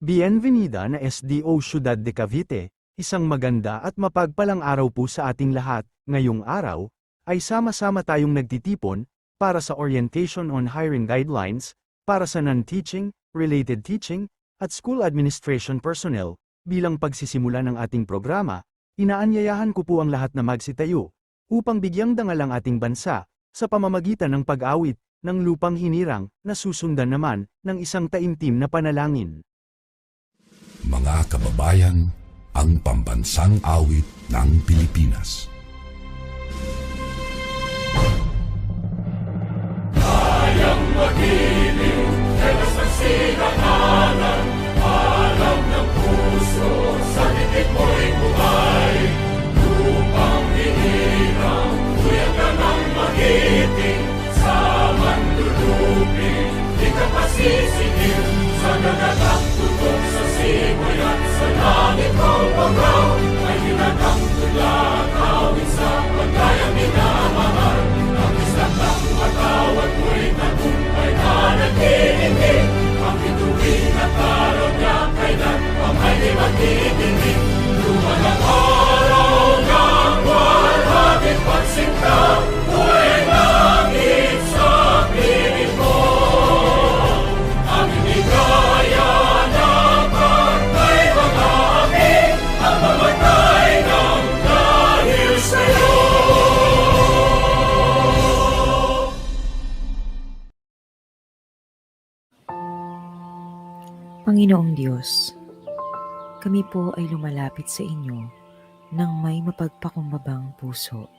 Bienvenida na SDO Ciudad de Cavite, isang maganda at mapagpalang araw po sa ating lahat. Ngayong araw, ay sama-sama tayong nagtitipon, para sa Orientation on Hiring Guidelines, para sa non-teaching, related teaching, at school administration personnel. Bilang pagsisimula ng ating programa, inaanyayahan ko po ang lahat na magsitayo, upang bigyang dangal ang ating bansa, sa pamamagitan ng pag-awit, ng lupang hinirang, na susundan naman, ng isang taimtim na panalangin. Mga kababayan, ang pambansang awit ng Pilipinas. Kayang magiliw, pero sa sinangalan, alam ng puso, sa titik mo'y buhay. Lupang hinirang, tuyag ka ng magiting, sa mandulupin, di ka pasisingil, sa dagatang tutok sa simoy at sa langit kong pagaw, ay hinagang tulad, awit sa pagkayang minamahal. Ang isang ng matawad mo'y tagumpay na nag-iingin, ang bituin at araw niya kailan pang ay di magtitingin. Luma ng araw ng walhagin pagsinta, buhay langit sa piling mo. Ang hindi kaya na pagkay mga amin, ang mamatay ng dahil sa'yo. Panginoong Diyos, kami po ay lumalapit sa inyo ng may mapagpakumbabang puso.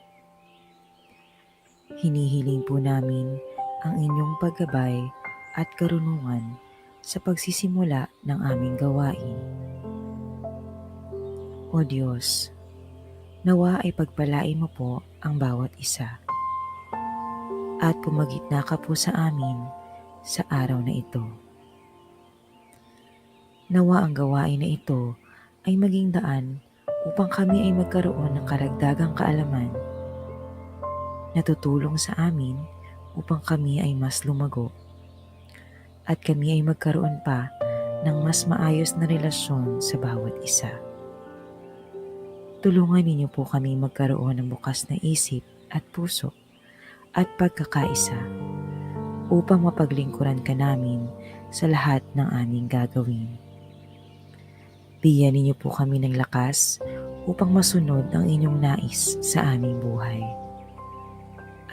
Hinihiling po namin ang inyong paggabay at karunungan sa pagsisimula ng aming gawain. O Diyos, nawa ay pagpalain mo po ang bawat isa at pumagitna ka po sa amin sa araw na ito. Nawa ang gawain na ito ay maging daan upang kami ay magkaroon ng karagdagang kaalaman na tutulong sa amin upang kami ay mas lumago at kami ay magkaroon pa ng mas maayos na relasyon sa bawat isa. Tulungan ninyo po kami magkaroon ng bukas na isip at puso at pagkakaisa upang mapaglingkuran ka namin sa lahat ng aming gagawin. Bigyan ninyo po kami ng lakas upang masunod ang inyong nais sa aming buhay.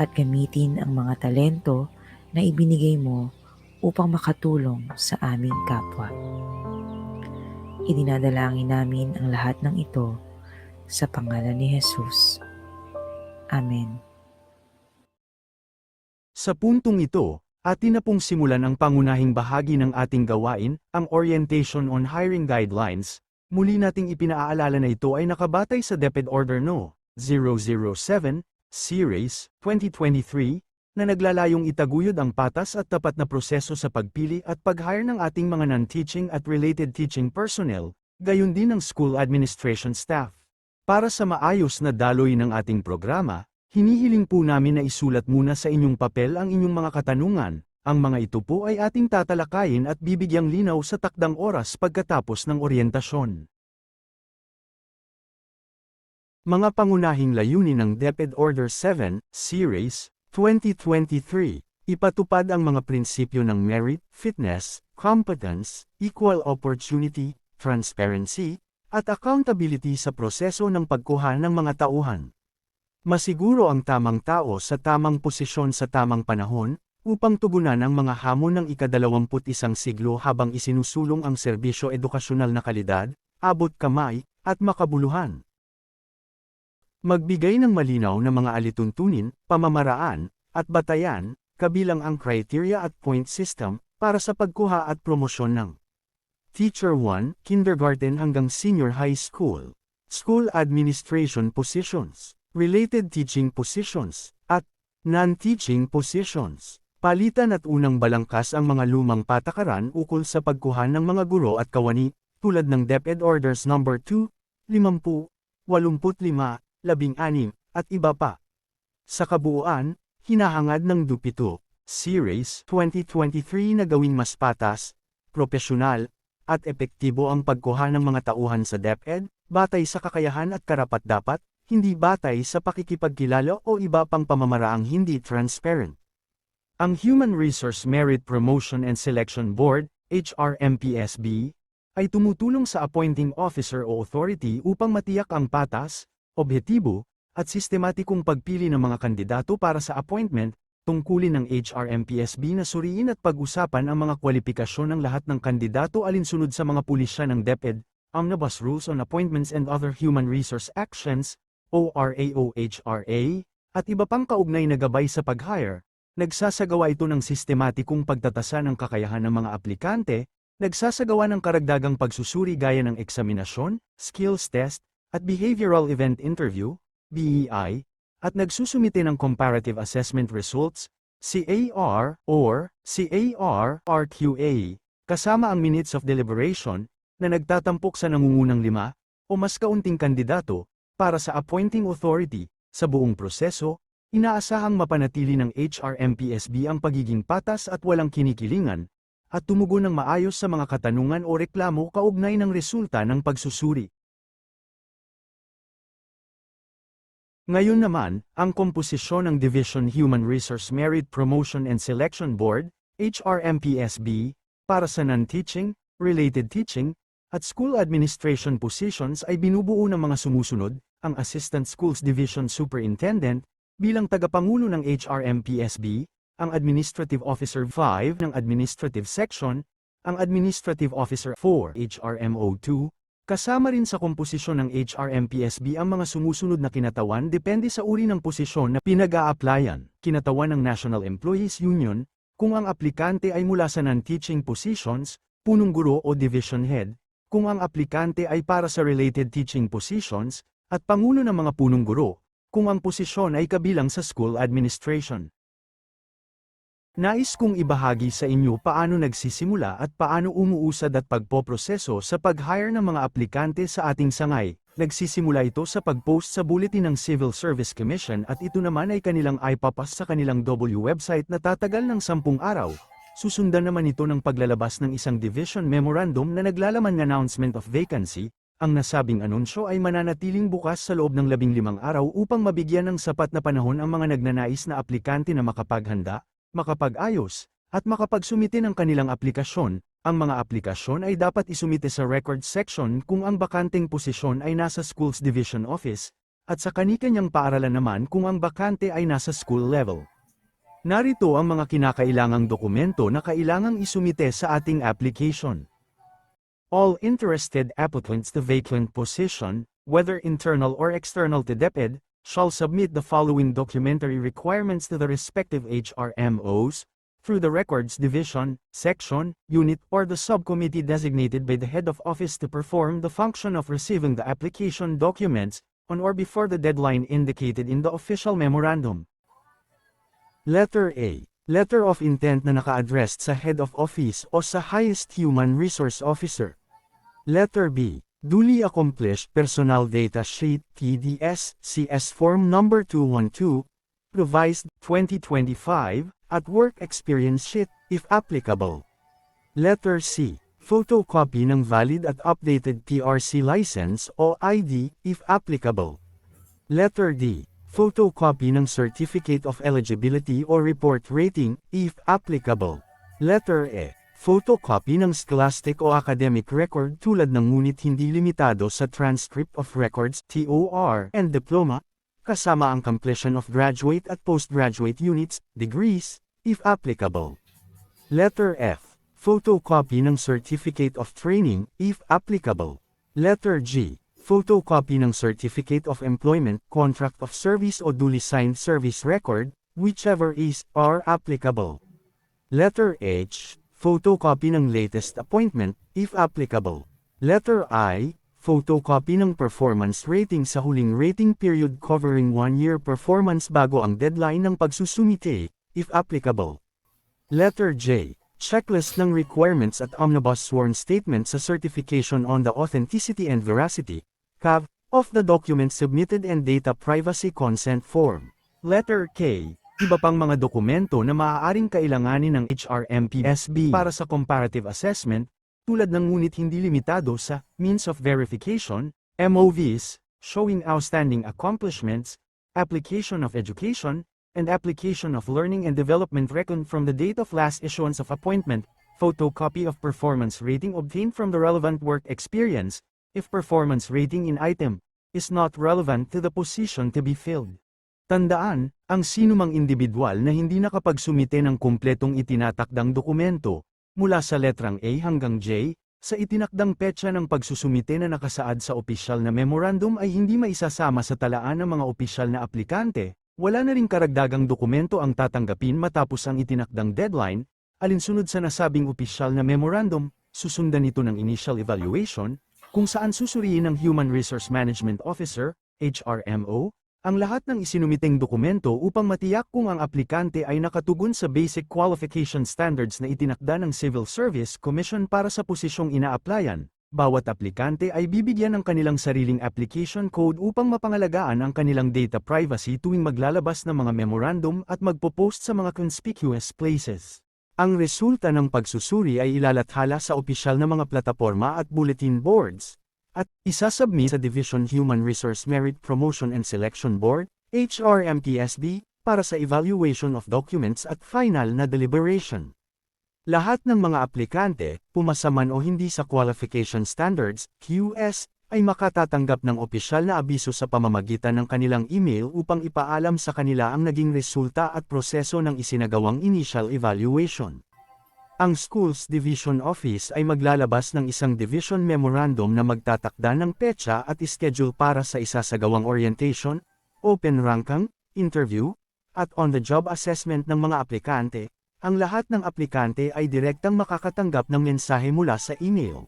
At gamitin ang mga talento na ibinigay mo upang makatulong sa aming kapwa. Idinadalangin namin ang lahat ng ito sa pangalan ni Jesus. Amen. Sa puntong ito, atin na pong simulan ang pangunahing bahagi ng ating gawain, ang Orientation on Hiring Guidelines. Muli nating ipinaalala na ito ay nakabatay sa DepEd Order No. 007, Series, 2023, na naglalayong itaguyod ang patas at tapat na proseso sa pagpili at pag-hire ng ating mga non-teaching at related teaching personnel, gayon din ng school administration staff. Para sa maayos na daloy ng ating programa, hinihiling po namin na isulat muna sa inyong papel ang inyong mga katanungan. Ang mga ito po ay ating tatalakayin at bibigyang linaw sa takdang oras pagkatapos ng oryentasyon. Mga pangunahing layunin ng DepEd Order 7, Series, 2023, ipatupad ang mga prinsipyo ng merit, fitness, competence, equal opportunity, transparency, at accountability sa proseso ng pagkuha ng mga tauhan. Masiguro ang tamang tao sa tamang posisyon sa tamang panahon, upang tugunan ang mga hamon ng ika-21 siglo habang isinusulong ang serbisyo edukasyonal na kalidad, abot kamay, at makabuluhan. Magbigay ng malinaw na mga alituntunin, pamamaraan, at batayan, kabilang ang criteria at point system, para sa pagkuha at promosyon ng Teacher 1, Kindergarten hanggang Senior High School, School Administration Positions, Related Teaching Positions, at Non-Teaching Positions. Palitan at unang balangkas ang mga lumang patakaran ukol sa pagkuha ng mga guro at kawani, tulad ng DepEd Orders No. 2, 50, 85, 16, at iba pa. Sa kabuuan, hinahangad ng DupIto, Series 2023 na gawing mas patas, propesyonal, at epektibo ang pagkuha ng mga tauhan sa DepEd, batay sa kakayahan at karapat-dapat, hindi batay sa pakikipagkilala o iba pang pamamaraang hindi transparent. Ang Human Resource Merit Promotion and Selection Board, HRMPSB, ay tumutulong sa appointing officer o authority upang matiyak ang patas, objektibo, at sistematikong pagpili ng mga kandidato para sa appointment. Tungkulin ng HRMPSB na suriin at pag-usapan ang mga kwalifikasyon ng lahat ng kandidato alinsunod sa mga pulisya ng DepEd, Omnibus Rules on Appointments and Other Human Resource Actions, ORA, at iba pang kaugnay na gabay sa pag-hire. Nagsasagawa ito ng sistematikong pagtatasa ng kakayahan ng mga aplikante, nagsasagawa ng karagdagang pagsusuri gaya ng eksaminasyon, skills test, at behavioral event interview, BEI, at nagsusumite ng Comparative Assessment Results, CAR, or CAR-RQA, kasama ang Minutes of Deliberation, na nagtatampok sa nangungunang 5 o mas kaunting kandidato para sa appointing authority. Sa buong proseso, inaasahang mapanatili ng HRMPSB ang pagiging patas at walang kinikilingan, at tumugon ng maayos sa mga katanungan o reklamo kaugnay ng resulta ng pagsusuri. Ngayon naman, ang komposisyon ng Division Human Resource Merit Promotion and Selection Board, HRMPSB, para sa non-teaching, related teaching, at school administration positions ay binubuo ng mga sumusunod, ang Assistant Schools Division Superintendent, bilang tagapangulo ng HRMPSB, ang Administrative Officer 5 ng Administrative Section, ang Administrative Officer 4 HRMO2, kasama rin sa komposisyon ng HRMPSB ang mga sumusunod na kinatawan depende sa uri ng posisyon na pinag-a-applyan. Kinatawan ng National Employees Union, kung ang aplikante ay mula sa non-teaching positions, punong guro o division head, kung ang aplikante ay para sa related teaching positions, at pangulo ng mga punong guro, kung ang posisyon ay kabilang sa school administration. Nais kong ibahagi sa inyo paano nagsisimula at paano umuusad at pagpoproseso sa pag-hire ng mga aplikante sa ating sangay. Nagsisimula ito sa pag-post sa bulletin ng Civil Service Commission at ito naman ay kanilang ipapas sa kanilang W website na tatagal ng 10 araw. Susundan naman ito ng paglalabas ng isang division memorandum na naglalaman ng announcement of vacancy. Ang nasabing anunsyo ay mananatiling bukas sa loob ng 15 araw upang mabigyan ng sapat na panahon ang mga nagnanais na aplikante na makapaghanda, makapag-ayos, at makapagsumite ng kanilang aplikasyon. Ang mga aplikasyon ay dapat isumite sa records section kung ang bakanteng posisyon ay nasa Schools Division Office, at sa kani-kanyang paaralan naman kung ang bakante ay nasa school level. Narito ang mga kinakailangang dokumento na kailangang isumite sa ating application. All interested applicants to vacant position, whether internal or external to DepEd, shall submit the following documentary requirements to the respective HRMOs, through the Records Division, Section, Unit, or the subcommittee designated by the head of office to perform the function of receiving the application documents, on or before the deadline indicated in the official memorandum. Letter A. Letter of intent na naka-addressed sa head of office o sa highest human resource officer. Letter B. Duly accomplished personal data sheet TDS CS form number 212, revised 2025, at work experience sheet, if applicable. Letter C. Photocopy ng valid at updated TRC license o ID, if applicable. Letter D. Photocopy ng certificate of eligibility or report rating, if applicable. Letter E. Photocopy ng scholastic o academic record tulad ng ngunit hindi limitado sa transcript of records TOR and diploma, kasama ang completion of graduate at postgraduate units, degrees, if applicable. Letter F. Photocopy ng certificate of training, if applicable. Letter G. Photocopy ng certificate of employment, contract of service o duly signed service record, whichever is, are applicable. Letter H. Photocopy ng latest appointment, if applicable. Letter I. Photocopy ng performance rating sa huling rating period covering 1-year performance bago ang deadline ng pagsusumite, if applicable. Letter J. Checklist ng requirements at omnibus sworn statement sa certification on the authenticity and veracity, CAV, of the documents submitted and data privacy consent form. Letter K. Iba pang mga dokumento na maaaring kailanganin ng HRMPSB para sa comparative assessment, tulad ng ngunit hindi limitado sa means of verification, MOVs, showing outstanding accomplishments, application of education, and application of learning and development reckoned from the date of last issuance of appointment, photocopy of performance rating obtained from the relevant work experience, if performance rating in item is not relevant to the position to be filled. Tandaan, ang sinumang individual na hindi nakapagsumite ng kumpletong itinatakdang dokumento, mula sa letrang A hanggang J, sa itinakdang petsa ng pagsusumite na nakasaad sa opisyal na memorandum ay hindi maisasama sa talaan ng mga opisyal na aplikante. Wala na ring karagdagang dokumento ang tatanggapin matapos ang itinakdang deadline, alinsunod sa nasabing opisyal na memorandum, susundan ito ng initial evaluation, kung saan susuriin ng Human Resource Management Officer, HRMO, ang lahat ng isinumiteng dokumento upang matiyak kung ang aplikante ay nakatugon sa basic qualification standards na itinakda ng Civil Service Commission para sa posisyong ina-applyan. Bawat aplikante ay bibigyan ng kanilang sariling application code upang mapangalagaan ang kanilang data privacy tuwing maglalabas ng mga memorandum at magpo-post sa mga conspicuous places. Ang resulta ng pagsusuri ay ilalathala sa opisyal na mga plataporma at bulletin boards, at isasubmit sa Division Human Resource Merit Promotion and Selection Board, HRMPSB, para sa evaluation of documents at final na deliberation. Lahat ng mga aplikante, pumasa man o hindi sa Qualification Standards, QS, ay makatatanggap ng opisyal na abiso sa pamamagitan ng kanilang email upang ipaalam sa kanila ang naging resulta at proseso ng isinagawang initial evaluation. Ang Schools Division Office ay maglalabas ng isang Division Memorandum na magtatakda ng petsa at schedule para sa isasagawang orientation, open ranking, interview, at on-the-job assessment ng mga aplikante. Ang lahat ng aplikante ay direktang makakatanggap ng mensahe mula sa email.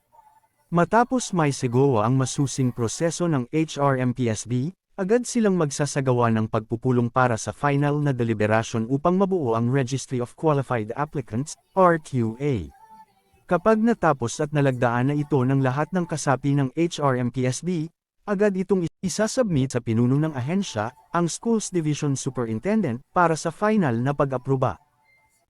Matapos may sigawa ang masusing proseso ng HRMPSB, agad silang magsasagawa ng pagpupulong para sa final na deliberation upang mabuo ang Registry of Qualified Applicants, RQA. Kapag natapos at nalagdaan na ito ng lahat ng kasapi ng HRMPSB, agad itong isasubmit sa pinuno ng ahensya, ang Schools Division Superintendent, para sa final na pag-aproba.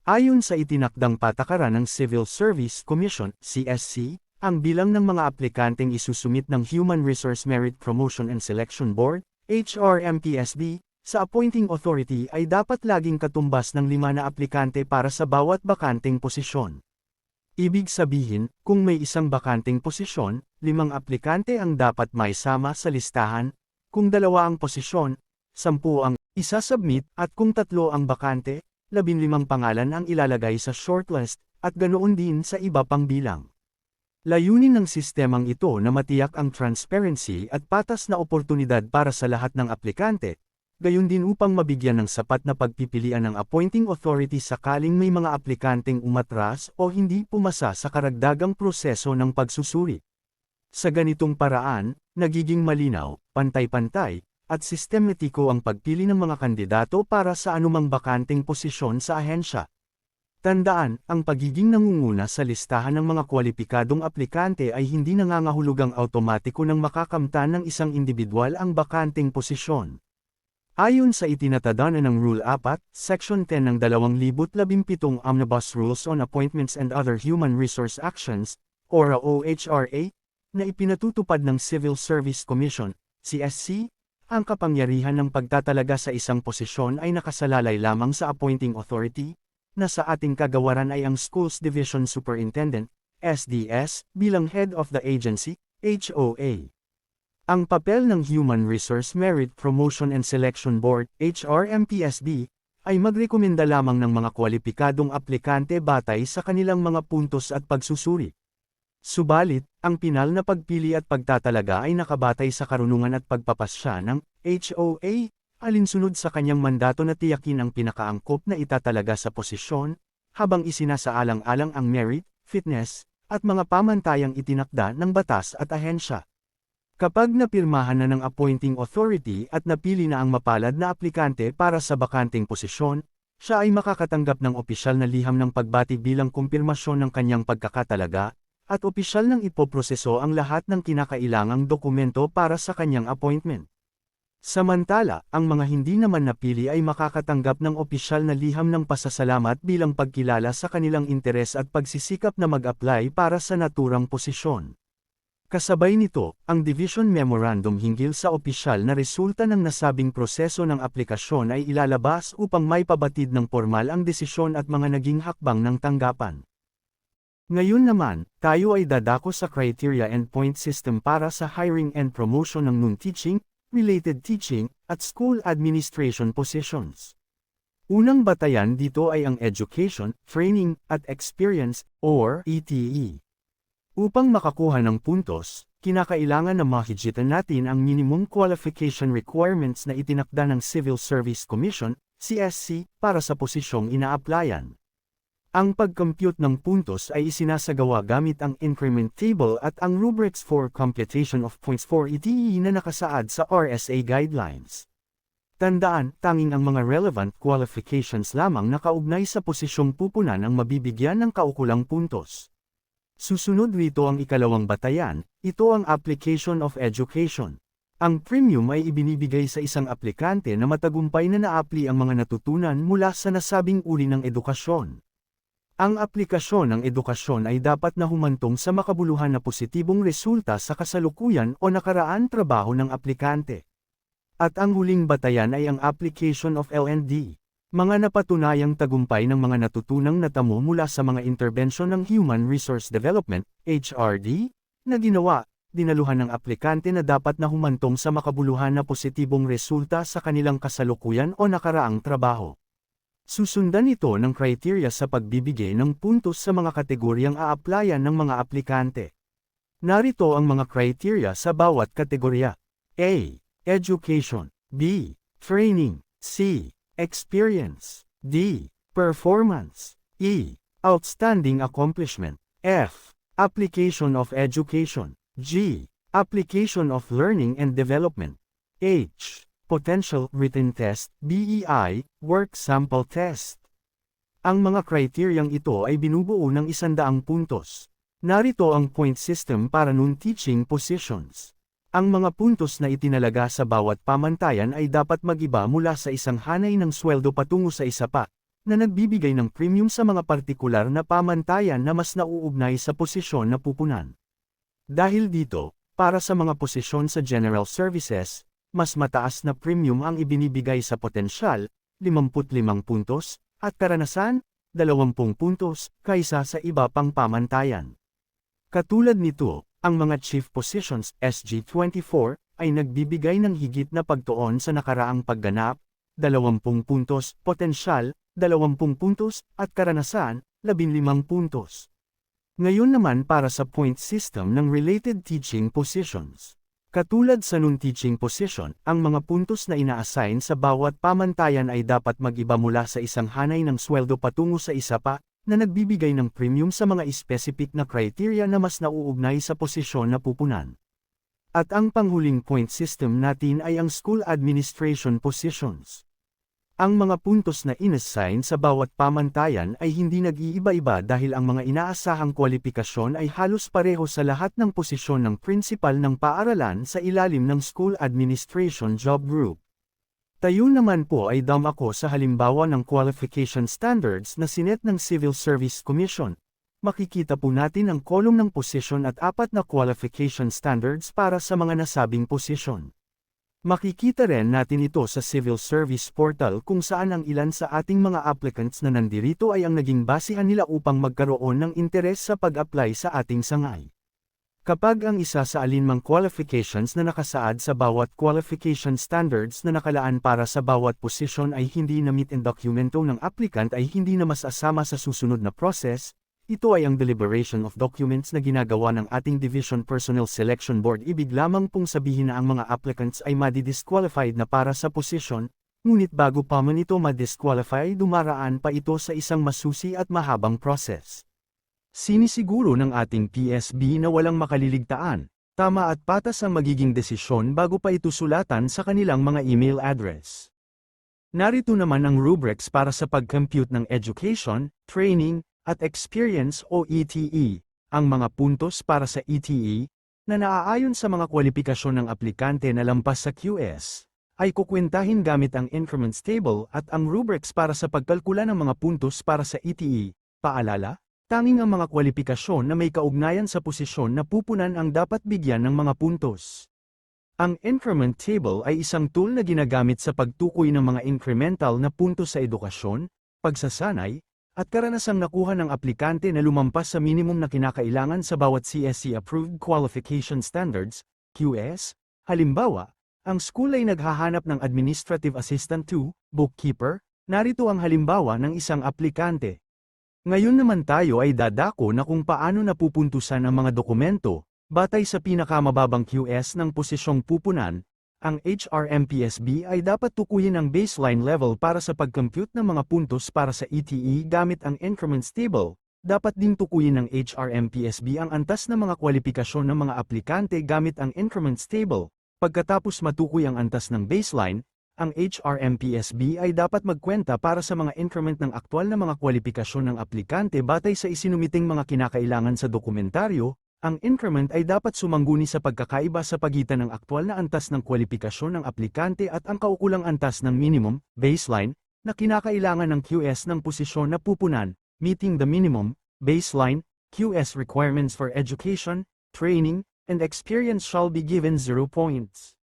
Ayon sa itinakdang patakaran ng Civil Service Commission, CSC, ang bilang ng mga aplikanteng isusumit ng Human Resource Merit Promotion and Selection Board, HRMPSB, sa appointing authority ay dapat laging katumbas ng 5 na aplikante para sa bawat bakanteng posisyon. Ibig sabihin, kung may isang bakanteng posisyon, 5 aplikante ang dapat maisama sa listahan, kung 2 ang posisyon, 10 ang isasubmit, at kung 3 ang bakante, 15 pangalan ang ilalagay sa shortlist, at ganoon din sa iba pang bilang. Layunin ng sistemang ito na matiyak ang transparency at patas na oportunidad para sa lahat ng aplikante, gayon din upang mabigyan ng sapat na pagpipilian ng appointing authority sakaling may mga aplikanteng umatras o hindi pumasa sa karagdagang proseso ng pagsusuri. Sa ganitong paraan, nagiging malinaw, pantay-pantay, at sistematiko ang pagpili ng mga kandidato para sa anumang bakanteng posisyon sa ahensya. Tandaan, ang pagiging nangunguna sa listahan ng mga kwalipikadong aplikante ay hindi nangangahulugang automatiko ng makakamtan ng isang individual ang bakanteng posisyon. Ayon sa itinatadhana ng Rule 4, Section 10 ng 2017 Omnibus Rules on Appointments and Other Human Resource Actions, or OHRA, na ipinatutupad ng Civil Service Commission, CSC, ang kapangyarihan ng pagtatalaga sa isang posisyon ay nakasalalay lamang sa appointing authority, na sa ating kagawaran ay ang Schools Division Superintendent, SDS, bilang head of the agency, HOA. Ang papel ng Human Resource Merit Promotion and Selection Board, HRMPSB, ay magrekomenda lamang ng mga kwalipikadong aplikante batay sa kanilang mga puntos at pagsusuri. Subalit, ang pinal na pagpili at pagtatalaga ay nakabatay sa karunungan at pagpapasya ng HOA, alinsunod sa kanyang mandato na tiyakin ang pinakaangkop na itatalaga sa posisyon, habang isinasaalang-alang ang merit, fitness, at mga pamantayang itinakda ng batas at ahensya. Kapag napirmahan na ng appointing authority at napili na ang mapalad na aplikante para sa bakanteng posisyon, siya ay makakatanggap ng opisyal na liham ng pagbati bilang kumpirmasyon ng kanyang pagkakatalaga, at opisyal nang ipoproseso ang lahat ng kinakailangang dokumento para sa kanyang appointment. Samantala, ang mga hindi naman napili ay makakatanggap ng opisyal na liham ng pasasalamat bilang pagkilala sa kanilang interes at pagsisikap na mag-apply para sa naturang posisyon. Kasabay nito, ang Division Memorandum hinggil sa opisyal na resulta ng nasabing proseso ng aplikasyon ay ilalabas upang maipabatid ng formal ang desisyon at mga naging hakbang ng tanggapan. Ngayon naman, tayo ay dadako sa criteria and point system para sa hiring and promotion ng non-teaching, related teaching, at school administration positions. Unang batayan dito ay ang education, training, at experience, or ETE. Upang makakuha ng puntos, kinakailangan na mahigitan natin ang minimum qualification requirements na itinakda ng Civil Service Commission, CSC, para sa posisyong ina-applyan. Ang pag-compute ng puntos ay isinasagawa gamit ang increment table at ang rubrics for computation of points for ETE na nakasaad sa RSA guidelines. Tandaan, tanging ang mga relevant qualifications lamang na kaugnay sa posisyong pupunan ang mabibigyan ng kaukulang puntos. Susunod rito ang ikalawang batayan, ito ang application of education. Ang premium ay ibinibigay sa isang aplikante na matagumpay na naapli ang mga natutunan mula sa nasabing uri ng edukasyon. Ang aplikasyon ng edukasyon ay dapat na humantong sa makabuluhan na positibong resulta sa kasalukuyan o nakaraan trabaho ng aplikante. At ang huling batayan ay ang application of L&D, mga napatunayang tagumpay ng mga natutunang natamo mula sa mga interbensyon ng Human Resource Development, HRD, na ginawa, dinaluhan ng aplikante na dapat na humantong sa makabuluhan na positibong resulta sa kanilang kasalukuyan o nakaraang trabaho. Susundan ito ng kriteria sa pagbibigay ng puntos sa mga kategoryang a-applyan ng mga aplikante. Narito ang mga kriteria sa bawat kategorya. A. Education. B. Training. C. Experience. D. Performance. E. Outstanding accomplishment. F. Application of education. G. Application of learning and development. H. Potential Written Test, BEI, Work Sample Test. Ang mga kriteryang ito ay binubuo ng 100 puntos. Narito ang point system para non-teaching positions. Ang mga puntos na itinalaga sa bawat pamantayan ay dapat mag-iba mula sa isang hanay ng sweldo patungo sa isa pa, na nagbibigay ng premium sa mga partikular na pamantayan na mas nauugnay sa posisyon na pupunan. Dahil dito, para sa mga posisyon sa General Services, mas mataas na premium ang ibinibigay sa potensyal, 55 puntos, at karanasan, 20 puntos, kaysa sa iba pang pamantayan. Katulad nito, ang mga chief positions, SG24, ay nagbibigay ng higit na pagtuon sa nakaraang pagganap, 20 puntos, potensyal, 20 puntos, at karanasan, 15 puntos. Ngayon naman para sa point system ng related teaching positions. Katulad sa non-teaching position, ang mga puntos na ina-assign sa bawat pamantayan ay dapat mag-iba mula sa isang hanay ng sweldo patungo sa isa pa, na nagbibigay ng premium sa mga specific na criteria na mas nauugnay sa posisyon na pupunan. At ang panghuling point system natin ay ang school administration positions. Ang mga puntos na inassign sa bawat pamantayan ay hindi nag-iiba-iba dahil ang mga inaasahang kwalifikasyon ay halos pareho sa lahat ng posisyon ng principal ng paaralan sa ilalim ng School Administration Job Group. Tayo naman po ay dumako sa halimbawa ng qualification standards na sinet ng Civil Service Commission. Makikita po natin ang kolum ng posisyon at 4 na qualification standards para sa mga nasabing posisyon. Makikita rin natin ito sa Civil Service Portal kung saan ang ilan sa ating mga applicants na nandirito ay ang naging basihan nila upang magkaroon ng interes sa pag-apply sa ating sangay. Kapag ang isa sa alinmang qualifications na nakasaad sa bawat qualification standards na nakalaan para sa bawat posisyon ay hindi na-meet in dokumento ng applicant ay hindi na masasama sa susunod na process, ito ay ang deliberation of documents na ginagawa ng ating Division Personnel Selection Board. Ibig lamang pong sabihin na ang mga applicants ay madi-disqualified na para sa posisyon, ngunit bago pa man ito ma-disqualify dumaraan pa ito sa isang masusi at mahabang process. Sinisiguro ng ating PSB na walang makaliligtaan, tama at patas ang magiging desisyon bago pa ito sulatan sa kanilang mga email address. Narito naman ang rubrics para sa pag-compute ng education, training, at experience o ETE, ang mga puntos para sa ETE, na naaayon sa mga kwalifikasyon ng aplikante na lampas sa QS, ay kukwentahin gamit ang increments table at ang rubrics para sa pagkalkula ng mga puntos para sa ETE. Paalala, tanging ang mga kwalipikasyon na may kaugnayan sa posisyon na pupunan ang dapat bigyan ng mga puntos. Ang increment table ay isang tool na ginagamit sa pagtukoy ng mga incremental na puntos sa edukasyon, pagsasanay, at karanasang nakuha ng aplikante na lumampas sa minimum na kinakailangan sa bawat CSC-approved qualification standards, QS. Halimbawa, ang school ay naghahanap ng administrative assistant to, bookkeeper, narito ang halimbawa ng isang aplikante. Ngayon naman tayo ay dadako na kung paano napupuntusan ang mga dokumento, batay sa pinakamababang QS ng posisyong pupunan. Ang HRMPSB ay dapat tukuyin ang baseline level para sa pag-compute ng mga puntos para sa ETE gamit ang increments table. Dapat din tukuyin ng HRMPSB ang antas ng mga kwalifikasyon ng mga aplikante gamit ang increments table. Pagkatapos matukoy ang antas ng baseline, ang HRMPSB ay dapat magkwenta para sa mga increment ng aktwal na mga kwalifikasyon ng aplikante batay sa isinumiting mga kinakailangan sa dokumentaryo. Ang increment ay dapat sumangguni sa pagkakaiba sa pagitan ng aktwal na antas ng kwalifikasyon ng aplikante at ang kaukulang antas ng minimum, baseline, na kinakailangan ng QS ng posisyon na pupunan, meeting the minimum, baseline, QS requirements for education, training, and experience shall be given 0 points.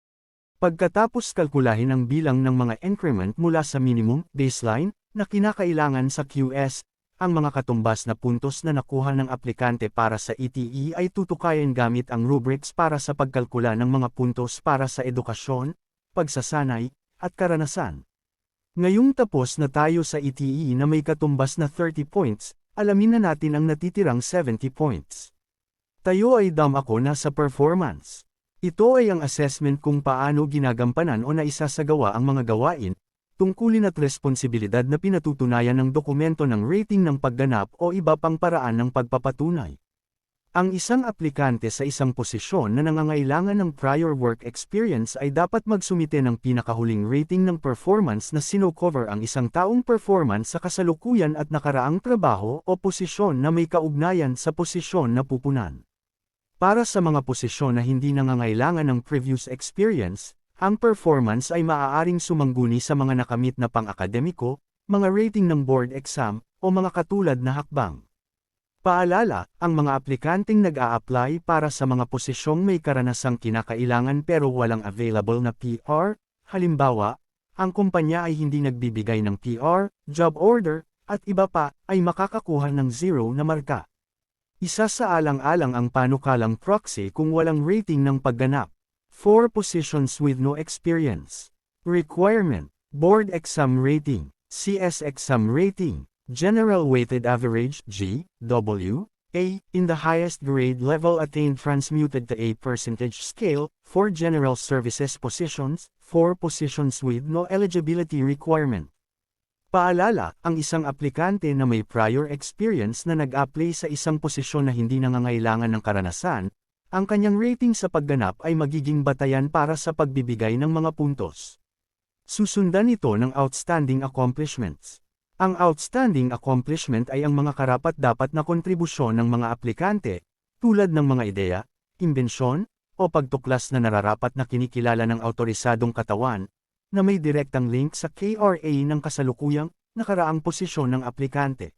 Pagkatapos kalkulahin ang bilang ng mga increment mula sa minimum, baseline, na kinakailangan sa QS, ang mga katumbas na puntos na nakuha ng aplikante para sa ETE ay tutukayin gamit ang rubrics para sa pagkalkula ng mga puntos para sa edukasyon, pagsasanay, at karanasan. Ngayong tapos na tayo sa ETE na may katumbas na 30 points, alamin na natin ang natitirang 70 points. Tayo ay ako na sa performance. Ito ay ang assessment kung paano ginagampanan o naisasagawa ang mga gawain, tungkulin at responsibilidad na pinatutunayan ng dokumento ng rating ng pagganap o iba pang paraan ng pagpapatunay. Ang isang aplikante sa isang posisyon na nangangailangan ng prior work experience ay dapat magsumite ng pinakahuling rating ng performance na sino-cover ang isang taong performance sa kasalukuyan at nakaraang trabaho o posisyon na may kaugnayan sa posisyon na pupunan. Para sa mga posisyon na hindi nangangailangan ng previous experience, ang performance ay maaaring sumangguni sa mga nakamit na pang-akademiko, mga rating ng board exam, o mga katulad na hakbang. Paalala, ang mga aplikanteng nag-a-apply para sa mga posisyong may karanasang kinakailangan pero walang available na PR, halimbawa, ang kumpanya ay hindi nagbibigay ng PR, job order, at iba pa, ay makakakuha ng 0 na marka. Isa sa alang-alang ang panukalang proxy kung walang rating ng pagganap. 4 positions with no experience. Requirement: Board Exam Rating, CS Exam Rating, General Weighted Average (GW), A, in the highest grade level attained transmuted to a percentage scale, 4 General Services positions, 4 positions with no eligibility requirement. Paalala, ang isang aplikante na may prior experience na nag-apply sa isang posisyon na hindi nangangailangan ng karanasan, ang kanyang rating sa pagganap ay magiging batayan para sa pagbibigay ng mga puntos. Susundan ito ng outstanding accomplishments. Ang outstanding accomplishment ay ang mga karapat-dapat na kontribusyon ng mga aplikante, tulad ng mga ideya, imbensyon, o pagtuklas na nararapat na kinikilala ng awtorisadong katawan, na may direktang link sa KRA ng kasalukuyang, nakaraang posisyon ng aplikante.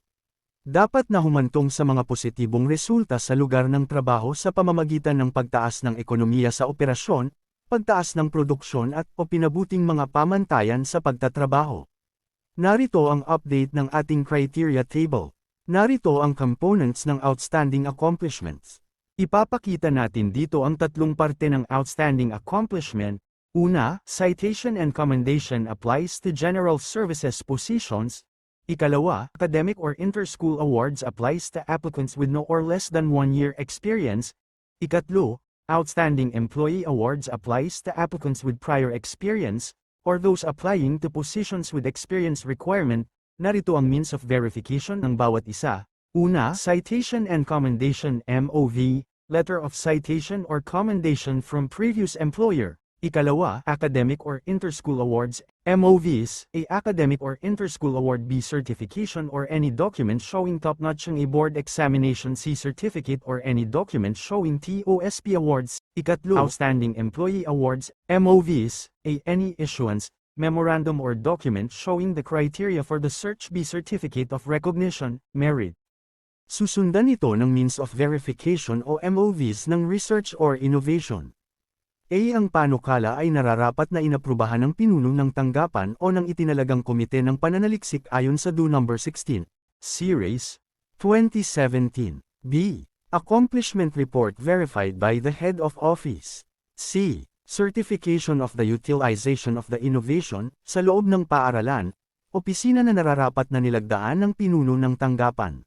Dapat na humantong sa mga positibong resulta sa lugar ng trabaho sa pamamagitan ng pagtaas ng ekonomiya sa operasyon, pagtaas ng produksyon at o pinabuting mga pamantayan sa pagtatrabaho. Narito ang update ng ating criteria table. Narito ang components ng outstanding accomplishments. Ipapakita natin dito ang tatlong parte ng outstanding accomplishment. Una, citation and commendation applies to general services positions. Ikalawa, academic or inter-school awards applies to applicants with no or less than 1 year experience. Ikatlo, outstanding employee awards applies to applicants with prior experience, or those applying to positions with experience requirement. Narito ang means of verification ng bawat isa. Una, citation and commendation MOV, letter of citation or commendation from previous employer. Ikalawa, academic or inter-school awards, MOVs, a academic or inter-school award B certification or any document showing top-notching a board examination C certificate or any document showing TOSP awards. Ikatlo, Outstanding Employee Awards, MOVs, any issuance, memorandum or document showing the criteria for the Search B Certificate of Recognition, Merit. Susundan ito ng Means of Verification o MOVs ng Research or Innovation. Ang panukala ay nararapat na inaprubahan ng pinuno ng tanggapan o ng itinalagang komite ng pananaliksik ayon sa DO No. 16, Series 2017. B. Accomplishment Report verified by the Head of Office. C. Certification of the utilization of the innovation sa loob ng paaralan, opisina na nararapat na nilagdaan ng pinuno ng tanggapan.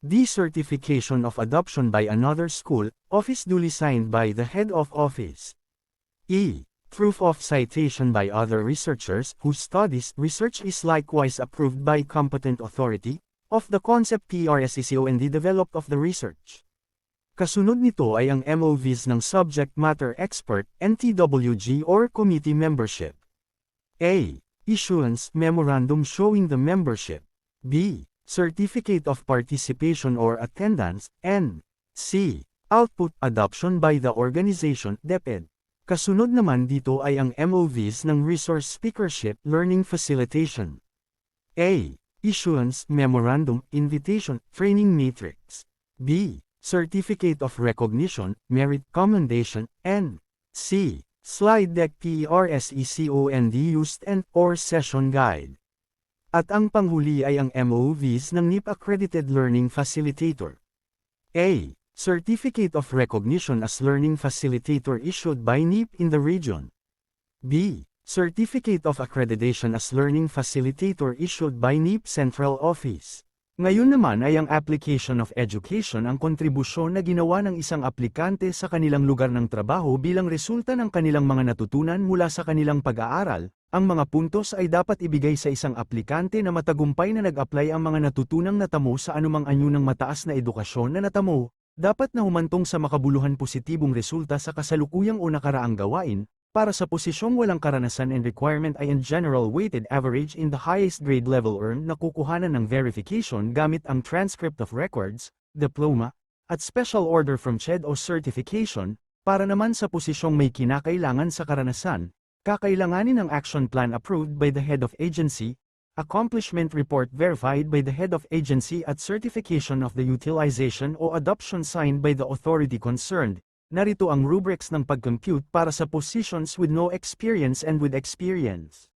D. Certification of adoption by another school, office duly signed by the Head of Office. E. Proof of citation by other researchers whose studies research is likewise approved by competent authority, of the concept PRSECO and the developed of the research. Kasunod nito ay ang MOVs ng Subject Matter Expert, NTWG or Committee Membership. A. Issuance Memorandum showing the membership. B. Certificate of Participation or Attendance, N. C. Output Adoption by the organization, DepEd. Kasunod naman dito ay ang MOVs ng Resource Speakership Learning Facilitation. A. Issuance Memorandum, Invitation, Training Matrix. B. Certificate of Recognition, Merit Commendation, N. C. Slide Deck PRSECOND Used and/or Session Guide. At ang panghuli ay ang MOVs ng NIP Accredited Learning Facilitator. A. Certificate of Recognition as Learning Facilitator issued by NIP in the region. B. Certificate of Accreditation as Learning Facilitator issued by NIP Central Office. Ngayon naman ay ang application of education ang kontribusyon na ginawa ng isang aplikante sa kanilang lugar ng trabaho bilang resulta ng kanilang mga natutunan mula sa kanilang pag-aaral. Ang mga puntos ay dapat ibigay sa isang aplikante na matagumpay na nag-apply ang mga natutunang natamo sa anumang anyo ng mataas na edukasyon na natamo, dapat na humantong sa makabuluhan positibong resulta sa kasalukuyang o nakaraang gawain, para sa posisyong walang karanasan and requirement ay in general weighted average in the highest grade level earned na kukuhanan ng verification gamit ang transcript of records, diploma, at special order from CHED o certification, para naman sa posisyong may kinakailangan sa karanasan, kakailanganin ng action plan approved by the head of agency, accomplishment report verified by the head of agency at certification of the utilization o adoption signed by the authority concerned. Narito ang rubrics ng pag-compute para sa positions with no experience and with experience.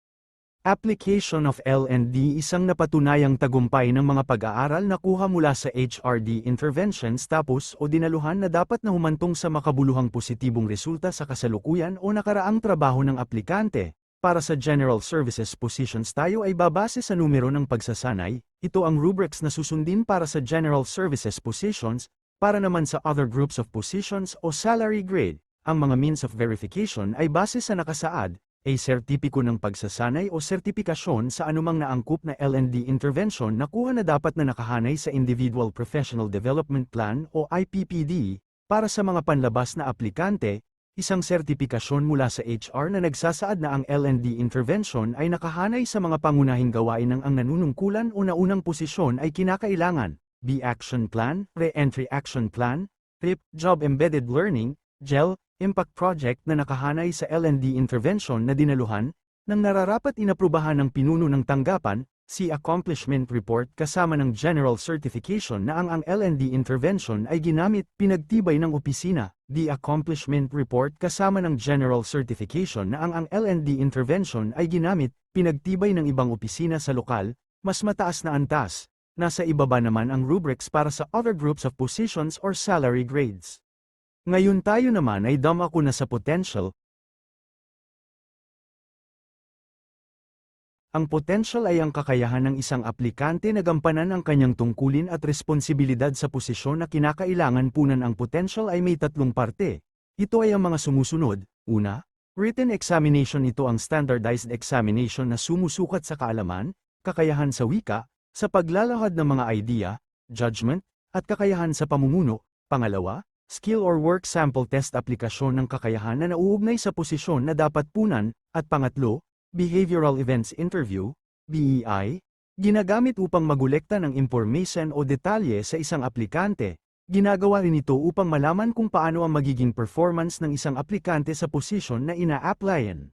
Application of L&D isang napatunayang tagumpay ng mga pag-aaral na kuha mula sa HRD interventions tapos o dinaluhan na dapat na humantong sa makabuluhang positibong resulta sa kasalukuyan o nakaraang trabaho ng aplikante. Para sa general services positions tayo ay babase sa numero ng pagsasanay, ito ang rubrics na susundin para sa general services positions. Para naman sa other groups of positions o salary grade, ang mga means of verification ay base sa nakasaad, sertipiko ng pagsasanay o sertipikasyon sa anumang naangkop na L&D intervention na kuha na dapat na nakahanay sa Individual Professional Development Plan o IPPD. Para sa mga panlabas na aplikante, isang sertipikasyon mula sa HR na nagsasaad na ang L&D intervention ay nakahanay sa mga pangunahing gawain ng ang nanunungkulan o naunang posisyon ay kinakailangan. B. Action Plan, Re-Entry Action Plan, RIP, Job Embedded Learning, GEL, Impact Project na nakahanay sa L&D intervention na dinaluhan, nang nararapat inaprubahan ng pinuno ng tanggapan, C. Accomplishment Report kasama ng General Certification na ang L&D intervention ay ginamit, pinagtibay ng opisina, D. Accomplishment Report kasama ng General Certification na ang L&D intervention ay ginamit, pinagtibay ng ibang opisina sa lokal, mas mataas na antas. Nasa ibaba naman ang rubrics para sa other groups of positions or salary grades. Ngayon tayo naman ay dumako na sa potential. Ang potential ay ang kakayahan ng isang aplikante na gampanan ang kanyang tungkulin at responsibilidad sa posisyon na kinakailangan punan. Ang potential ay may tatlong parte. Ito ay ang mga sumusunod. Una, written examination. Ito ang standardized examination na sumusukat sa kaalaman, kakayahan sa wika, sa paglalahad ng mga idea, judgment, at kakayahan sa pamumuno. Pangalawa, skill or work sample test aplikasyon ng kakayahan na nauugnay sa posisyon na dapat punan. At pangatlo, behavioral events interview, BEI, ginagamit upang magolekta ng impormasyon o detalye sa isang aplikante. Ginagawa rin ito upang malaman kung paano ang magiging performance ng isang aplikante sa posisyon na ina-applyan.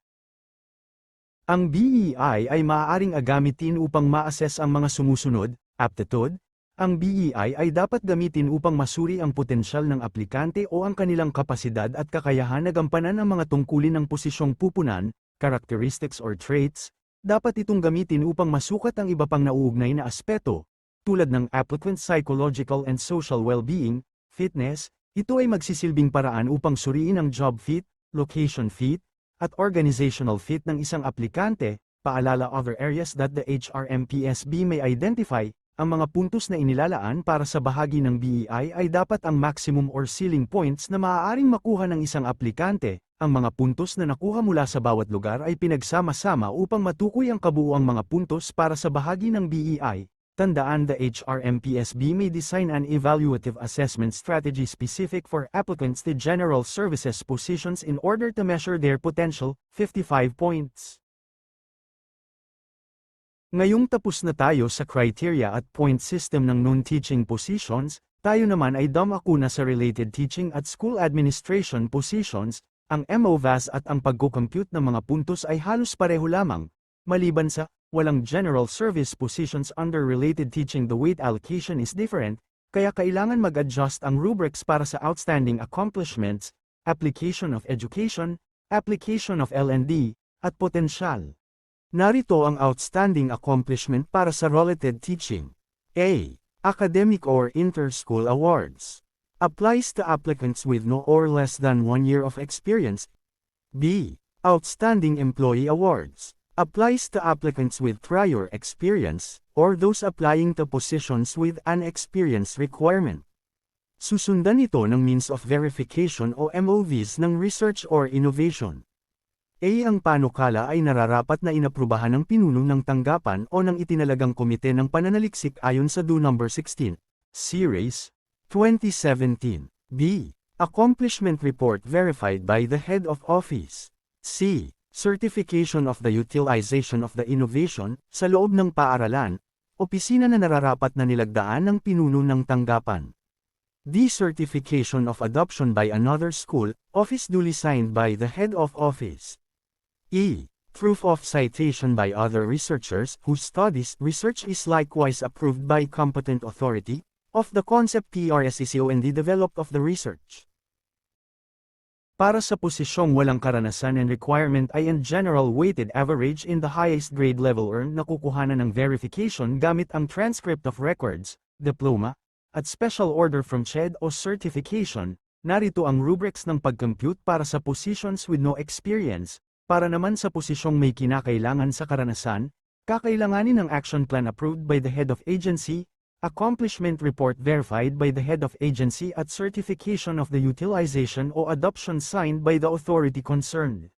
Ang BEI ay maaaring gamitin upang ma-assess ang mga sumusunod, aptitude. Ang BEI ay dapat gamitin upang masuri ang potensyal ng aplikante o ang kanilang kapasidad at kakayahan na gampanan ang mga tungkulin ng posisyong pupunan, characteristics or traits. Dapat itong gamitin upang masukat ang iba pang nauugnay na aspeto, tulad ng applicant's psychological and social well-being, fitness. Ito ay magsisilbing paraan upang suriin ang job fit, location fit, at organizational fit ng isang aplikante. Paalala, other areas that the HRMPSB may identify. Ang mga puntos na inilalaan para sa bahagi ng BEI ay dapat ang maximum or ceiling points na maaaring makuha ng isang aplikante. Ang mga puntos na nakuha mula sa bawat lugar ay pinagsama-sama upang matukoy ang kabuuang mga puntos para sa bahagi ng BEI. Tandaan, the HRMPSB may design an evaluative assessment strategy specific for applicants to general services positions in order to measure their potential. 55 points. Ngayong tapos na tayo sa criteria at point system ng non-teaching positions, tayo naman ay dumako na sa related teaching at school administration positions. Ang MOVAS at ang pagko-compute ng mga puntos ay halos pareho lamang, maliban sa walang general service positions under related teaching. The weight allocation is different, kaya kailangan mag-adjust ang rubrics para sa outstanding accomplishments, application of education, application of L&D, at potential. Narito ang outstanding accomplishment para sa related teaching. A. Academic or inter-school awards. Applies to applicants with no or less than 1 year of experience. B. Outstanding employee awards. Applies to applicants with prior experience, or those applying to positions with an experience requirement. Susundan ito ng means of verification o MOVs ng research or innovation. A. Ang panukala ay nararapat na inaprubahan ng pinuno ng tanggapan o ng itinalagang komite ng pananaliksik ayon sa DO No. 16, Series 2017. B. Accomplishment report verified by the head of office. C. Certification of the utilization of the innovation sa loob ng paaralan, opisina na nararapat na nilagdaan ng pinuno ng tanggapan. D. Certification of adoption by another school, office duly signed by the head of office. E. Proof of citation by other researchers whose studies research is likewise approved by competent authority, of the concept PRSECOND developed of the research. Para sa posisyong walang karanasan and requirement ay in general weighted average in the highest grade level earned na kukuhanan ng verification gamit ang transcript of records, diploma, at special order from CHED o certification. Narito ang rubrics ng pag-compute para sa positions with no experience. Para naman sa posisyong may kinakailangan sa karanasan, kakailanganin ng action plan approved by the head of agency, accomplishment report verified by the head of agency at certification of the utilization o adoption signed by the authority concerned.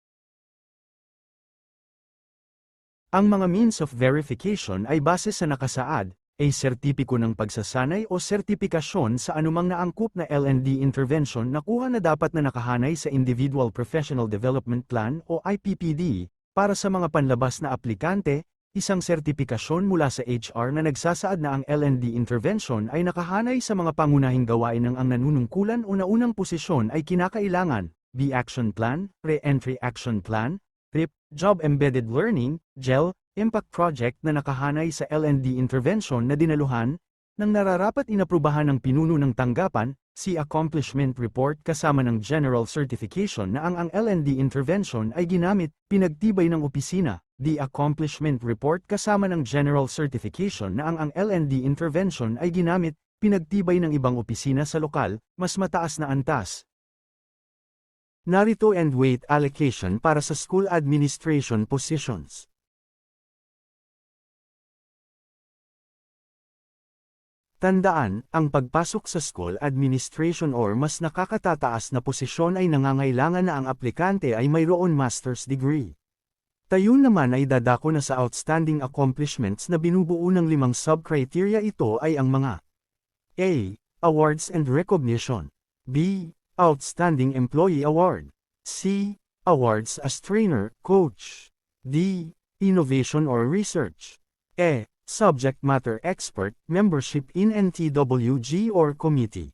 Ang mga means of verification ay base sa nakasaad, a sertipiko ng pagsasanay o sertipikasyon sa anumang naangkop na L&D intervention na kuha na dapat na nakahanay sa Individual Professional Development Plan o IPPD. Para sa mga panlabas na aplikante, isang sertipikasyon mula sa HR na nagsasaad na ang L&D intervention ay nakahanay sa mga pangunahing gawain ng ang nanunungkulan o naunang posisyon ay kinakailangan. B. Action Plan, Re-Entry Action Plan, RIP, Job Embedded Learning, GEL, Impact Project na nakahanay sa L&D intervention na dinaluhan, nang nararapat inaprubahan ng pinuno ng tanggapan. Si Accomplishment Report kasama ng General Certification na ang L&D intervention ay ginamit, pinagtibay ng opisina. The Accomplishment Report kasama ng General Certification na ang L&D intervention ay ginamit, pinagtibay ng ibang opisina sa lokal, mas mataas na antas. Narito and weight allocation para sa school administration positions. Tandaan, ang pagpasok sa school administration or mas nakakatataas na posisyon ay nangangailangan na ang aplikante ay mayroon master's degree. Tayo naman ay dadako na sa outstanding accomplishments na binubuo ng 5 sub-criteria. Ito ay ang mga A. Awards and recognition. B. Outstanding Employee Award. C. Awards as trainer, coach. D. Innovation or research. E. Subject matter expert, membership in NTWG or committee.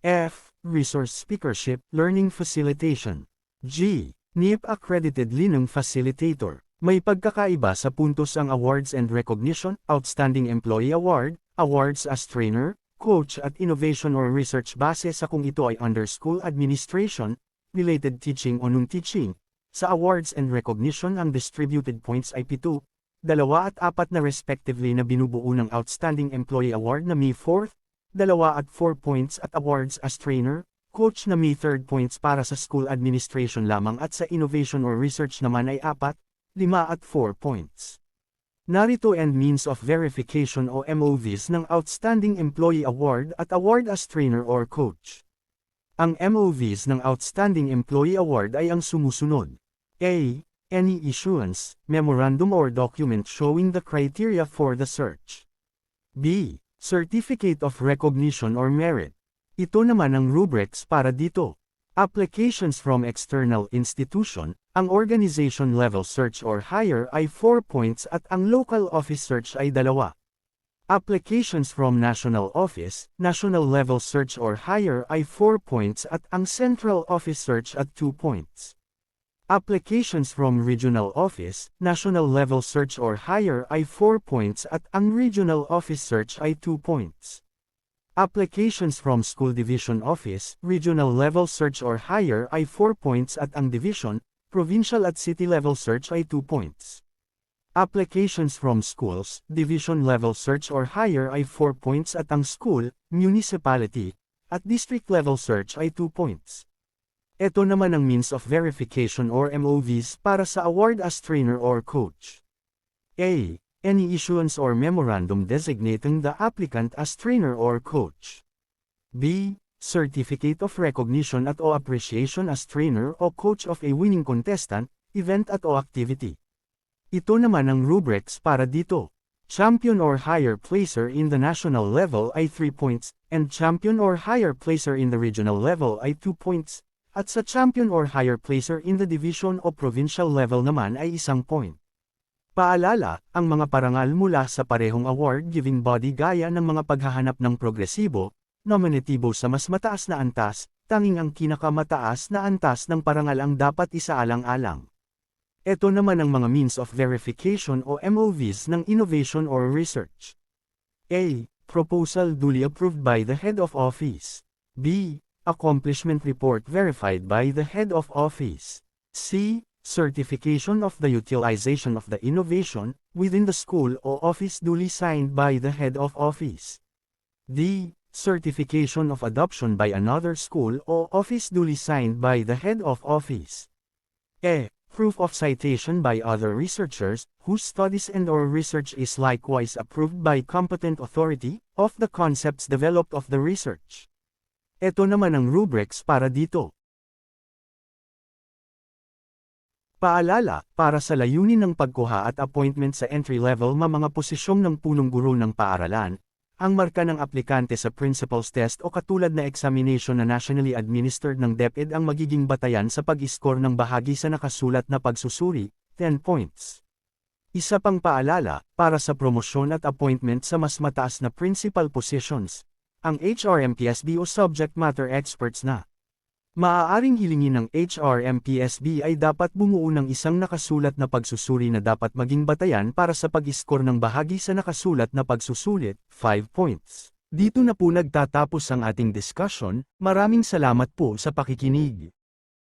F. Resource Speakership, Learning Facilitation. G. NIP Accredited Learning Facilitator. May pagkakaiba sa puntos ang Awards and Recognition, Outstanding Employee Award, Awards as Trainer, Coach at Innovation or Research base sa kung ito ay under School Administration, Related Teaching o Non-Teaching. Sa Awards and Recognition ang distributed points ay 7, 2 at 4 na respectively na binubuo ng Outstanding Employee Award na may 4th, 2 at 4 points at Awards as Trainer, Coach na may 3rd points para sa School Administration lamang at sa Innovation or Research naman ay 4, 5 at 4 points. Narito and means of verification o MOVs ng Outstanding Employee Award at Award as Trainer or Coach. Ang MOVs ng Outstanding Employee Award ay ang sumusunod. A. Any issuance, memorandum or document showing the criteria for the search. B. Certificate of Recognition or Merit. Ito naman ang rubrics para dito. Applications from external institution, ang organization level search or higher ay 4 points at ang local office search ay 2. Applications from national office, national level search or higher ay 4 points at ang central office search at 2 points. Applications from regional office, national level search or higher ay 4 points at ang regional office search ay 2 points. Applications from school division office, regional level search or higher ay 4 points at ang division, provincial at city level search ay 2 points. Applications from schools, division level search or higher ay 4 points at ang school, municipality, at district level search ay 2 points. Ito naman ang means of verification or MOVs para sa award as trainer or coach. A. Any issuance or memorandum designating the applicant as trainer or coach. B. Certificate of recognition at o appreciation as trainer o coach of a winning contestant, event at o activity. Ito naman ang rubrics para dito. Champion or higher placer in the national level ay 3 points, and champion or higher placer in the regional level ay 2 points, at sa champion or higher placer in the division o provincial level naman ay 1 point. Paalala, ang mga parangal mula sa parehong award-giving body gaya ng mga paghahanap ng progresibo, nominatibo sa mas mataas na antas, tanging ang kinakamataas na antas ng parangal ang dapat isaalang-alang. Ito naman ang mga means of verification o MOVs ng innovation or research. A. Proposal duly approved by the head of office. B. Accomplishment report verified by the head of office. C. Certification of the utilization of the innovation within the school o office duly signed by the head of office. D. Certification of adoption by another school o office duly signed by the head of office. E. Proof of citation by other researchers whose studies and or research is likewise approved by competent authority of the concepts developed of the research. Ito naman ang rubrics para dito. Paalala, para sa layunin ng pagkuha at appointment sa entry-level mga posisyong ng punong guro ng paaralan, ang marka ng aplikante sa Principals Test o katulad na examination na nationally administered ng DepEd ang magiging batayan sa pag-score ng bahagi sa nakasulat na pagsusuri, 10 points. Isa pang paalala, para sa promosyon at appointment sa mas mataas na principal positions, ang HRMPSB o subject matter experts na maaaring hilingin ng HRMPSB ay dapat bumuo ng isang nakasulat na pagsusuri na dapat maging batayan para sa pag-score ng bahagi sa nakasulat na pagsusulit, 5 points. Dito na po nagtatapos ang ating discussion, maraming salamat po sa pakikinig.